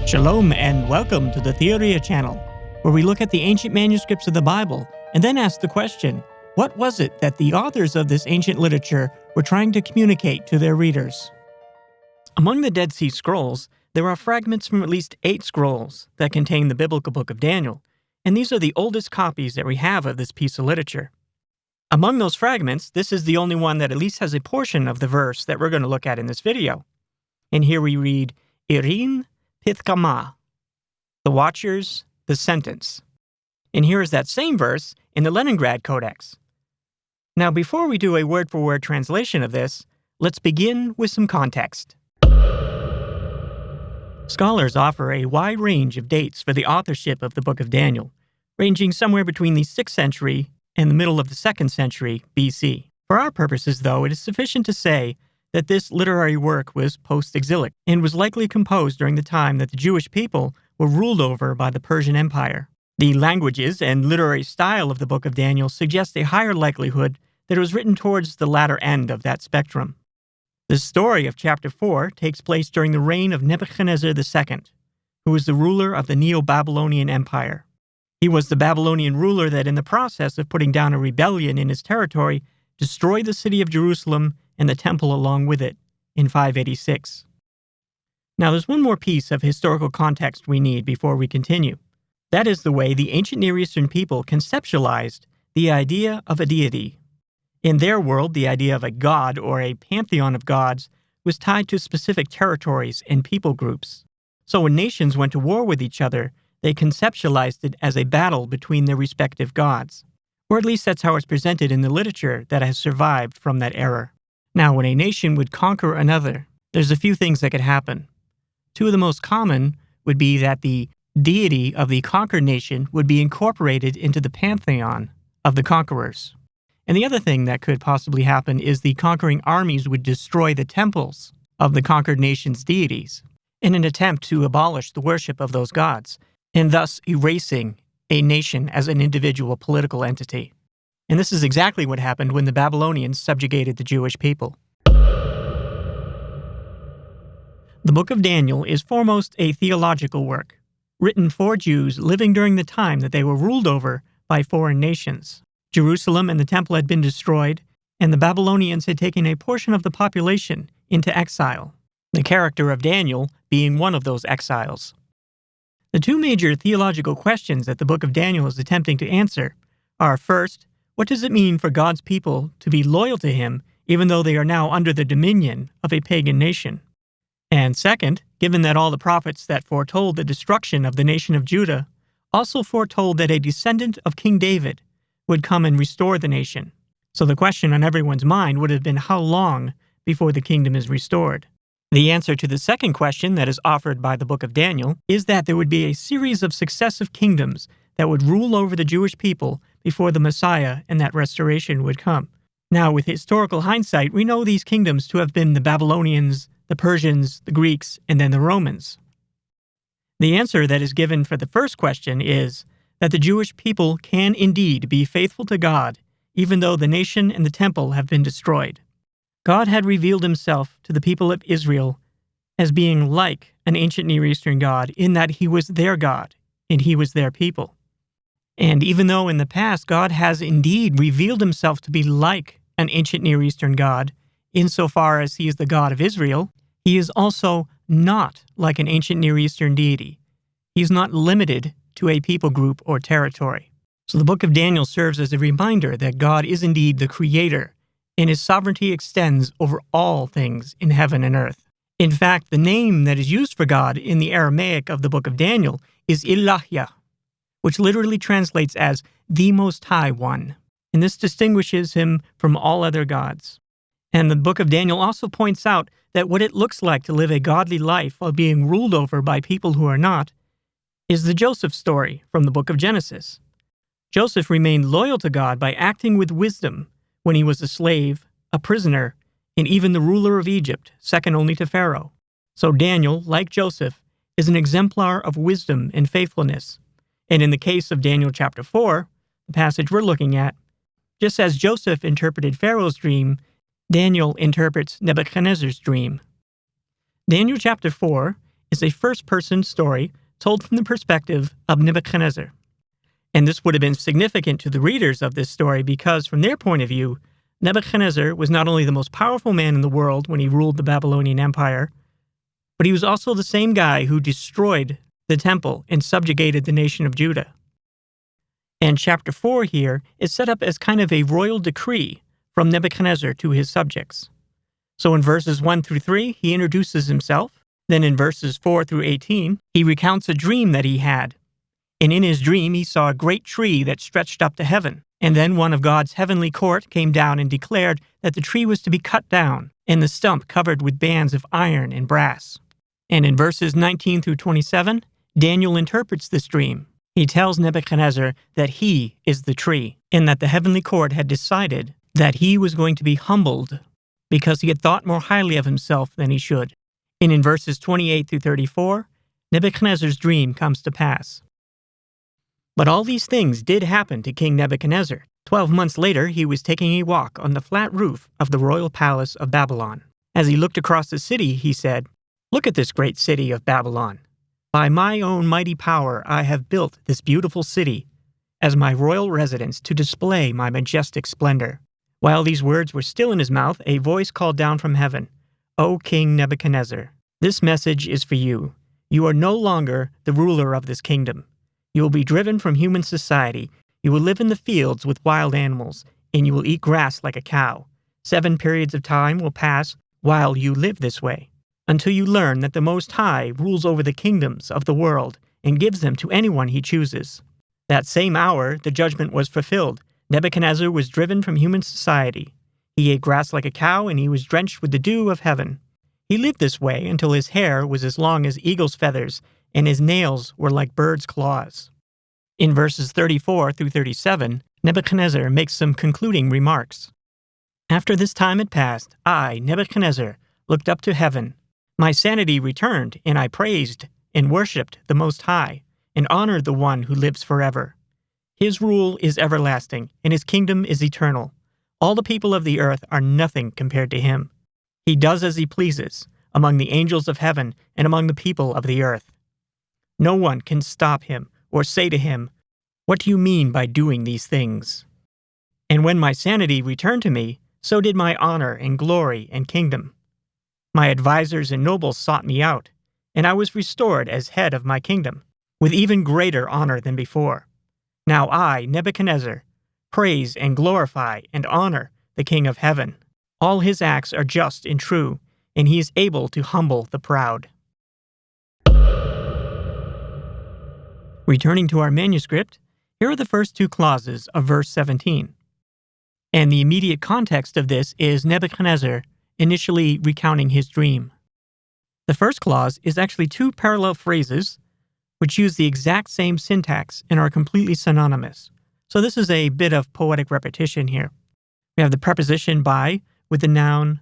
Shalom and welcome to the Theoria channel, where we look at the ancient manuscripts of the Bible and then ask the question, what was it that the authors of this ancient literature were trying to communicate to their readers? Among the Dead Sea Scrolls, there are fragments from at least 8 scrolls that contain the biblical book of Daniel, and these are the oldest copies that we have of this piece of literature. Among those fragments, this is the only one that at least has a portion of the verse that we're going to look at in this video. And here we read, Irin Pithkama, the Watchers, the Sentence. And here is that same verse in the Leningrad Codex. Now, before we do a word-for-word translation of this, let's begin with some context. Scholars offer a wide range of dates for the authorship of the Book of Daniel, ranging somewhere between the 6th century and the middle of the 2nd century BC. For our purposes, though, it is sufficient to say that this literary work was post-exilic and was likely composed during the time that the Jewish people were ruled over by the Persian Empire. The languages and literary style of the Book of Daniel suggest a higher likelihood that it was written towards the latter end of that spectrum. The story of chapter 4 takes place during the reign of Nebuchadnezzar II, who was the ruler of the Neo-Babylonian Empire. He was the Babylonian ruler that, in the process of putting down a rebellion in his territory, destroyed the city of Jerusalem and the temple along with it in 586. Now, there's one more piece of historical context we need before we continue. That is the way the ancient Near Eastern people conceptualized the idea of a deity. In their world, the idea of a god or a pantheon of gods was tied to specific territories and people groups. So when nations went to war with each other, they conceptualized it as a battle between their respective gods. Or at least that's how it's presented in the literature that has survived from that era. Now, when a nation would conquer another, there's a few things that could happen. 2 of the most common would be that the deity of the conquered nation would be incorporated into the pantheon of the conquerors. And the other thing that could possibly happen is the conquering armies would destroy the temples of the conquered nation's deities in an attempt to abolish the worship of those gods, and thus erasing a nation as an individual political entity. And this is exactly what happened when the Babylonians subjugated the Jewish people. The Book of Daniel is foremost a theological work, written for Jews living during the time that they were ruled over by foreign nations. Jerusalem and the temple had been destroyed, and the Babylonians had taken a portion of the population into exile, the character of Daniel being one of those exiles. The 2 major theological questions that the Book of Daniel is attempting to answer are, first, what does it mean for God's people to be loyal to Him even though they are now under the dominion of a pagan nation? And second, given that all the prophets that foretold the destruction of the nation of Judah also foretold that a descendant of King David would come and restore the nation. So the question on everyone's mind would have been how long before the kingdom is restored? The answer to the second question that is offered by the Book of Daniel is that there would be a series of successive kingdoms that would rule over the Jewish people before the Messiah and that restoration would come. Now, with historical hindsight, we know these kingdoms to have been the Babylonians, the Persians, the Greeks, and then the Romans. The answer that is given for the first question is that the Jewish people can indeed be faithful to God, even though the nation and the temple have been destroyed. God had revealed Himself to the people of Israel as being like an ancient Near Eastern God in that He was their God and He was their people. And even though in the past God has indeed revealed Himself to be like an ancient Near Eastern God, insofar as He is the God of Israel, He is also not like an ancient Near Eastern deity. He is not limited to a people group or territory. So the Book of Daniel serves as a reminder that God is indeed the Creator, and His sovereignty extends over all things in heaven and earth. In fact, the name that is used for God in the Aramaic of the Book of Daniel is Ilahya, which literally translates as the Most High One, and this distinguishes Him from all other gods. And the Book of Daniel also points out that what it looks like to live a godly life while being ruled over by people who are not is the Joseph story from the Book of Genesis. Joseph remained loyal to God by acting with wisdom when he was a slave, a prisoner, and even the ruler of Egypt, second only to Pharaoh. So Daniel, like Joseph, is an exemplar of wisdom and faithfulness. And in the case of Daniel chapter 4, the passage we're looking at, just as Joseph interpreted Pharaoh's dream, Daniel interprets Nebuchadnezzar's dream. Daniel chapter 4 is a first-person story told from the perspective of Nebuchadnezzar. And this would have been significant to the readers of this story because, from their point of view, Nebuchadnezzar was not only the most powerful man in the world when he ruled the Babylonian Empire, but he was also the same guy who destroyed the temple and subjugated the nation of Judah. And chapter 4 here is set up as kind of a royal decree from Nebuchadnezzar to his subjects. So in verses 1 through 3, he introduces himself. Then in verses 4 through 18, he recounts a dream that he had. And in his dream, he saw a great tree that stretched up to heaven. And then one of God's heavenly court came down and declared that the tree was to be cut down, and the stump covered with bands of iron and brass. And in verses 19 through 27, Daniel interprets this dream. He tells Nebuchadnezzar that he is the tree, and that the heavenly court had decided that he was going to be humbled because he had thought more highly of himself than he should. And in verses 28 through 34, Nebuchadnezzar's dream comes to pass. But all these things did happen to King Nebuchadnezzar. 12 months later, he was taking a walk on the flat roof of the royal palace of Babylon. As he looked across the city, he said, "Look at this great city of Babylon. By my own mighty power, I have built this beautiful city as my royal residence to display my majestic splendor." While these words were still in his mouth, a voice called down from heaven, "O King Nebuchadnezzar, this message is for you. You are no longer the ruler of this kingdom. You will be driven from human society. You will live in the fields with wild animals, and you will eat grass like a cow. 7 periods of time will pass while you live this way, until you learn that the Most High rules over the kingdoms of the world and gives them to anyone he chooses." That same hour, the judgment was fulfilled. Nebuchadnezzar was driven from human society. He ate grass like a cow, and he was drenched with the dew of heaven. He lived this way until his hair was as long as eagle's feathers, and his nails were like birds' claws. In verses 34 through 37, Nebuchadnezzar makes some concluding remarks. "After this time had passed, I, Nebuchadnezzar, looked up to heaven. My sanity returned, and I praised and worshipped the Most High, and honored the One who lives forever. His rule is everlasting, and his kingdom is eternal. All the people of the earth are nothing compared to him. He does as he pleases, among the angels of heaven and among the people of the earth. No one can stop him or say to him, 'What do you mean by doing these things?' And when my sanity returned to me, so did my honor and glory and kingdom. My advisors and nobles sought me out, and I was restored as head of my kingdom, with even greater honor than before. Now I, Nebuchadnezzar, praise and glorify and honor the King of heaven. All his acts are just and true, and he is able to humble the proud." Returning to our manuscript, here are the first 2 clauses of verse 17. And the immediate context of this is Nebuchadnezzar initially recounting his dream. The first clause is actually 2 parallel phrases which use the exact same syntax and are completely synonymous. So this is a bit of poetic repetition here. We have the preposition by with the noun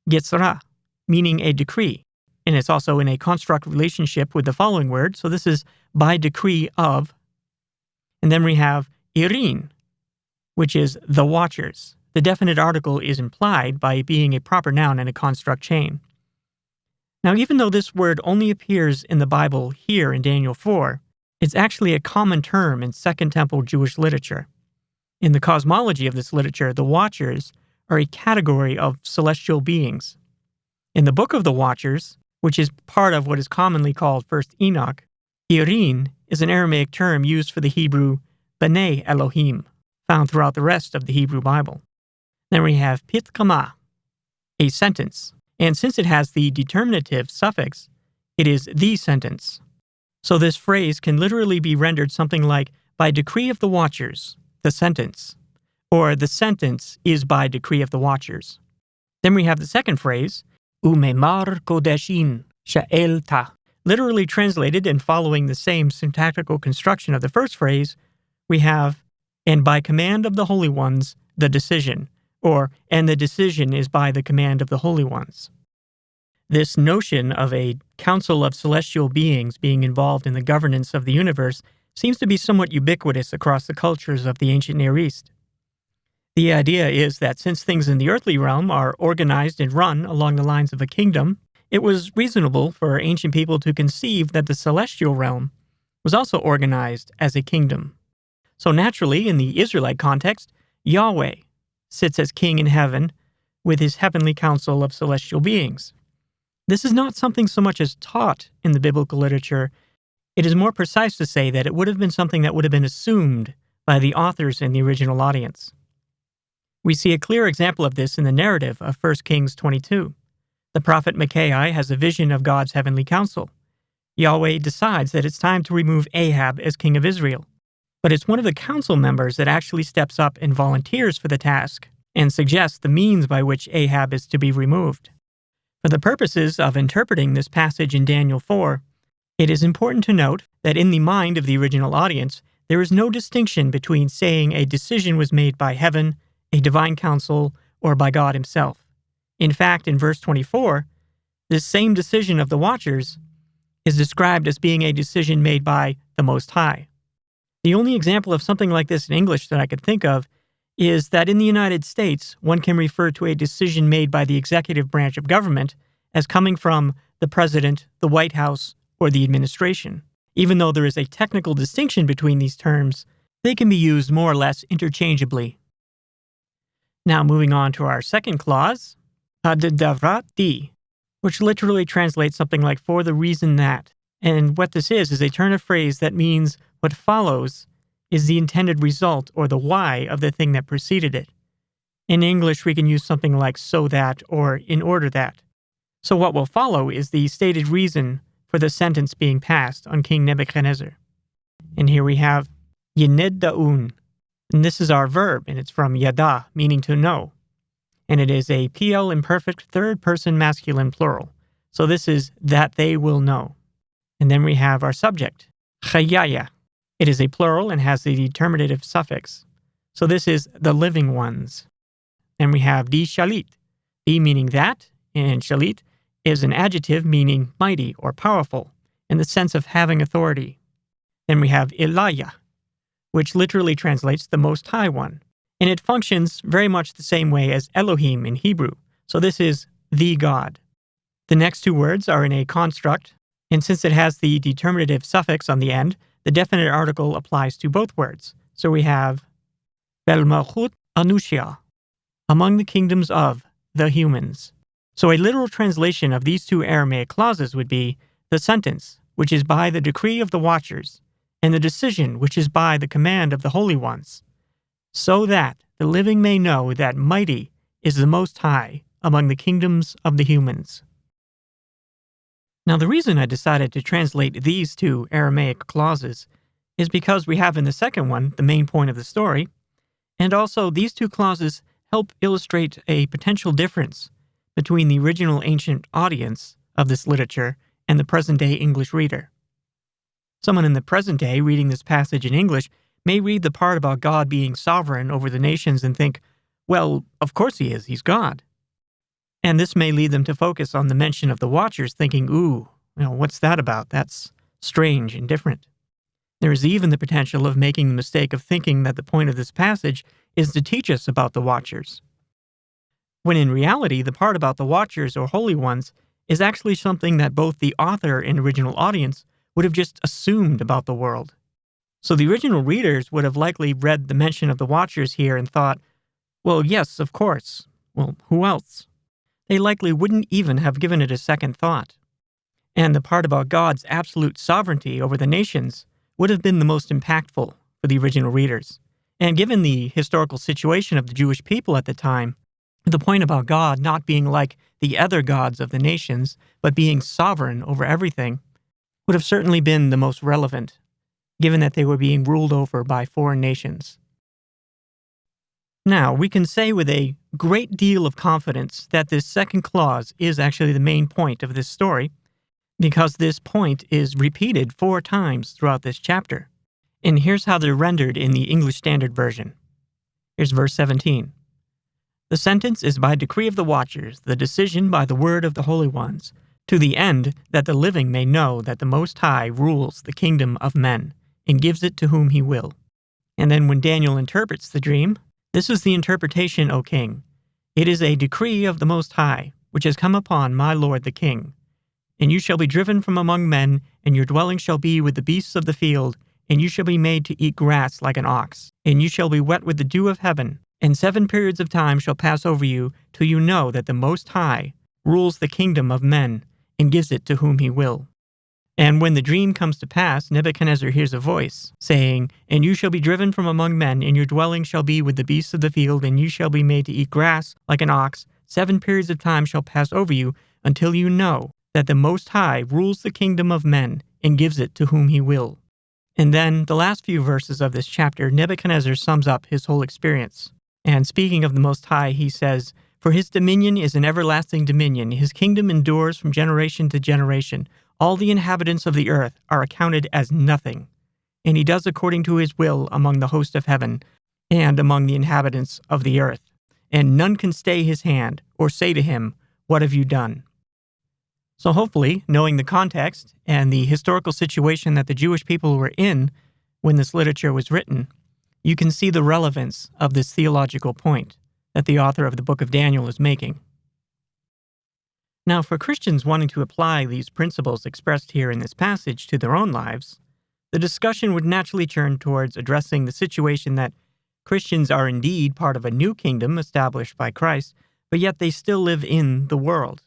getzra, meaning a decree. And it's also in a construct relationship with the following word. So this is by decree of. And then we have irin, which is the watchers. The definite article is implied by being a proper noun in a construct chain. Now, even though this word only appears in the Bible here in Daniel 4, it's actually a common term in Second Temple Jewish literature. In the cosmology of this literature, the Watchers are a category of celestial beings. In the Book of the Watchers, which is part of what is commonly called First Enoch, Irin is an Aramaic term used for the Hebrew B'nai Elohim, found throughout the rest of the Hebrew Bible. Then we have Pitkama, a sentence. And since it has the determinative suffix, it is the sentence. So this phrase can literally be rendered something like, by decree of the Watchers, the sentence, or the sentence is by decree of the Watchers. Then we have the second phrase, Umemar Kodeshin Sha'elta. Literally translated and following the same syntactical construction of the first phrase, we have, and by command of the Holy Ones, the decision, or, and the decision is by the command of the Holy Ones. This notion of a council of celestial beings being involved in the governance of the universe seems to be somewhat ubiquitous across the cultures of the ancient Near East. The idea is that since things in the earthly realm are organized and run along the lines of a kingdom, It was reasonable for ancient people to conceive that the celestial realm was also organized as a kingdom. So naturally, in the Israelite context, Yahweh sits as king in heaven with his heavenly council of celestial beings. This is not something so much as taught in the biblical literature. It is more precise to say that it would have been something that would have been assumed by the authors in the original audience. We see a clear example of this in the narrative of 1 Kings 22. The prophet Micaiah has a vision of God's heavenly council. Yahweh decides that it's time to remove Ahab as king of Israel. But it's one of the council members that actually steps up and volunteers for the task and suggests the means by which Ahab is to be removed. For the purposes of interpreting this passage in Daniel 4, it is important to note that in the mind of the original audience, there is no distinction between saying a decision was made by heaven, a divine council, or by God himself. In fact, in verse 24, this same decision of the watchers is described as being a decision made by the Most High. The only example of something like this in English that I could think of is that in the United States, one can refer to a decision made by the executive branch of government as coming from the president, the White House, or the administration. Even though there is a technical distinction between these terms, they can be used more or less interchangeably. Now moving on to our second clause, ad-davrat-di, which literally translates something like for the reason that. And what this is a turn of phrase that means what follows is the intended result or the why of the thing that preceded it. In English, we can use something like so that or in order that. So what will follow is the stated reason for the sentence being passed on King Nebuchadnezzar. And here we have Yeneddaun. And this is our verb, and it's from yada, meaning to know. And it is a PL imperfect third-person masculine plural. So this is that they will know. And then we have our subject, chayaya. It is a plural and has the determinative suffix. So this is the living ones. Then we have di shalit. Di meaning that, and shalit is an adjective meaning mighty or powerful, in the sense of having authority. Then we have Elijah, which literally translates the Most High One, and it functions very much the same way as Elohim in Hebrew, so this is the God. The next two words are in a construct, and since it has the determinative suffix on the end, the definite article applies to both words. So we have Bel Malchut Anushia, among the kingdoms of the humans. So a literal translation of these two Aramaic clauses would be the sentence, which is by the decree of the watchers, and the decision, which is by the command of the holy ones, so that the living may know that mighty is the Most High among the kingdoms of the humans. Now, the reason I decided to translate these two Aramaic clauses is because we have in the second one the main point of the story, and also these two clauses help illustrate a potential difference between the original ancient audience of this literature and the present-day English reader. Someone in the present day reading this passage in English may read the part about God being sovereign over the nations and think, well, of course he is, he's God. And this may lead them to focus on the mention of the watchers, thinking, ooh, what's that about? That's strange and different. There is even the potential of making the mistake of thinking that the point of this passage is to teach us about the watchers, when in reality, the part about the watchers or holy ones is actually something that both the author and original audience would have just assumed about the world. So the original readers would have likely read the mention of the watchers here and thought, well, yes, of course. Well, who else? They likely wouldn't even have given it a second thought. And the part about God's absolute sovereignty over the nations would have been the most impactful for the original readers. And given the historical situation of the Jewish people at the time, the point about God not being like the other gods of the nations, but being sovereign over everything, would have certainly been the most relevant, given that they were being ruled over by foreign nations. Now, we can say with a great deal of confidence that this second clause is actually the main point of this story, because this point is repeated 4 times throughout this chapter. And here's how they're rendered in the English Standard Version. Here's verse 17. The sentence is by decree of the watchers, the decision by the word of the holy ones, to the end that the living may know that the Most High rules the kingdom of men, and gives it to whom he will. And then when Daniel interprets the dream, this is the interpretation, O king. It is a decree of the Most High, which has come upon my lord the king, And you shall be driven from among men, and your dwelling shall be with the beasts of the field, and you shall be made to eat grass like an ox, and you shall be wet with the dew of heaven. And 7 periods of time shall pass over you, till you know that the Most High rules the kingdom of men, and gives it to whom he will. And when the dream comes to pass, Nebuchadnezzar hears a voice, saying, And you shall be driven from among men, and your dwelling shall be with the beasts of the field, and you shall be made to eat grass like an ox. 7 periods of time shall pass over you, until you know that the Most High rules the kingdom of men, and gives it to whom he will. And then, the last few verses of this chapter, Nebuchadnezzar sums up his whole experience. And speaking of the Most High, he says, For his dominion is an everlasting dominion, his kingdom endures from generation to generation. All the inhabitants of the earth are accounted as nothing, and he does according to his will among the host of heaven and among the inhabitants of the earth. And none can stay his hand or say to him, What have you done? So hopefully, knowing the context and the historical situation that the Jewish people were in when this literature was written, you can see the relevance of this theological point that the author of the book of Daniel is making. Now, for Christians wanting to apply these principles expressed here in this passage to their own lives, the discussion would naturally turn towards addressing the situation that Christians are indeed part of a new kingdom established by Christ, but yet they still live in the world.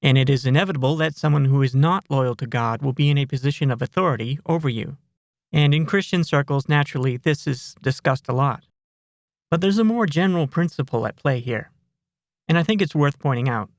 And it is inevitable that someone who is not loyal to God will be in a position of authority over you. And in Christian circles, naturally, this is discussed a lot. But there's a more general principle at play here, and I think it's worth pointing out.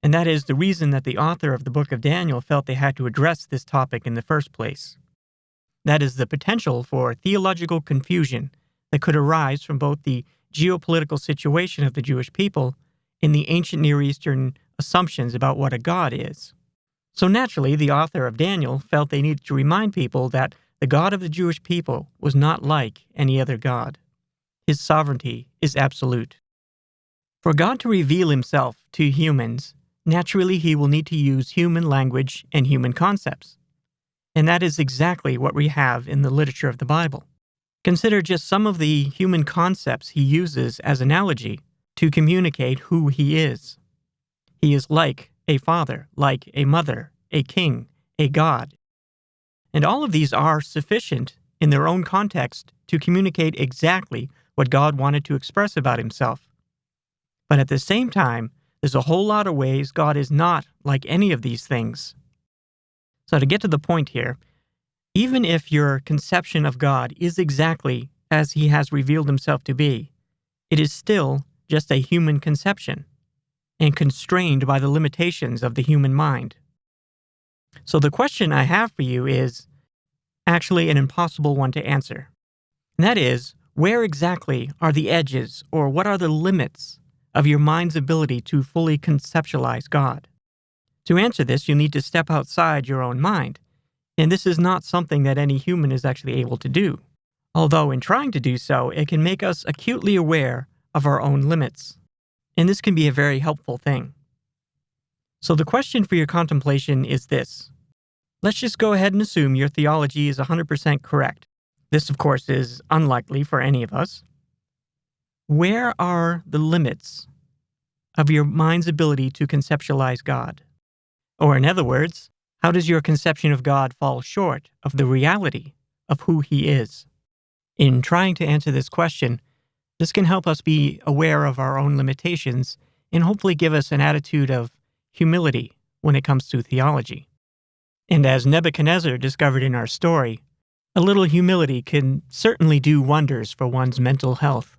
And that is the reason that the author of the book of Daniel felt they had to address this topic in the first place. That is the potential for theological confusion that could arise from both the geopolitical situation of the Jewish people and the ancient Near Eastern assumptions about what a god is. So naturally, the author of Daniel felt they needed to remind people that the God of the Jewish people was not like any other god. His sovereignty is absolute. For God to reveal himself to humans, naturally, he will need to use human language and human concepts. And that is exactly what we have in the literature of the Bible. Consider just some of the human concepts he uses as analogy to communicate who he is. He is like a father, like a mother, a king, a god. And all of these are sufficient in their own context to communicate exactly what God wanted to express about himself. But at the same time, there's a whole lot of ways God is not like any of these things. So to get to the point here, even if your conception of God is exactly as he has revealed himself to be, it is still just a human conception and constrained by the limitations of the human mind. So the question I have for you is actually an impossible one to answer. And that is, where exactly are the edges, or what are the limits of your mind's ability to fully conceptualize God? To answer this, you need to step outside your own mind, and this is not something that any human is actually able to do. Although in trying to do so, it can make us acutely aware of our own limits, and this can be a very helpful thing. So the question for your contemplation is this. Let's just go ahead and assume your theology is 100% correct. This, of course, is unlikely for any of us. Where are the limits of your mind's ability to conceptualize God? Or in other words, how does your conception of God fall short of the reality of who he is? In trying to answer this question, this can help us be aware of our own limitations and hopefully give us an attitude of humility when it comes to theology. And as Nebuchadnezzar discovered in our story, a little humility can certainly do wonders for one's mental health.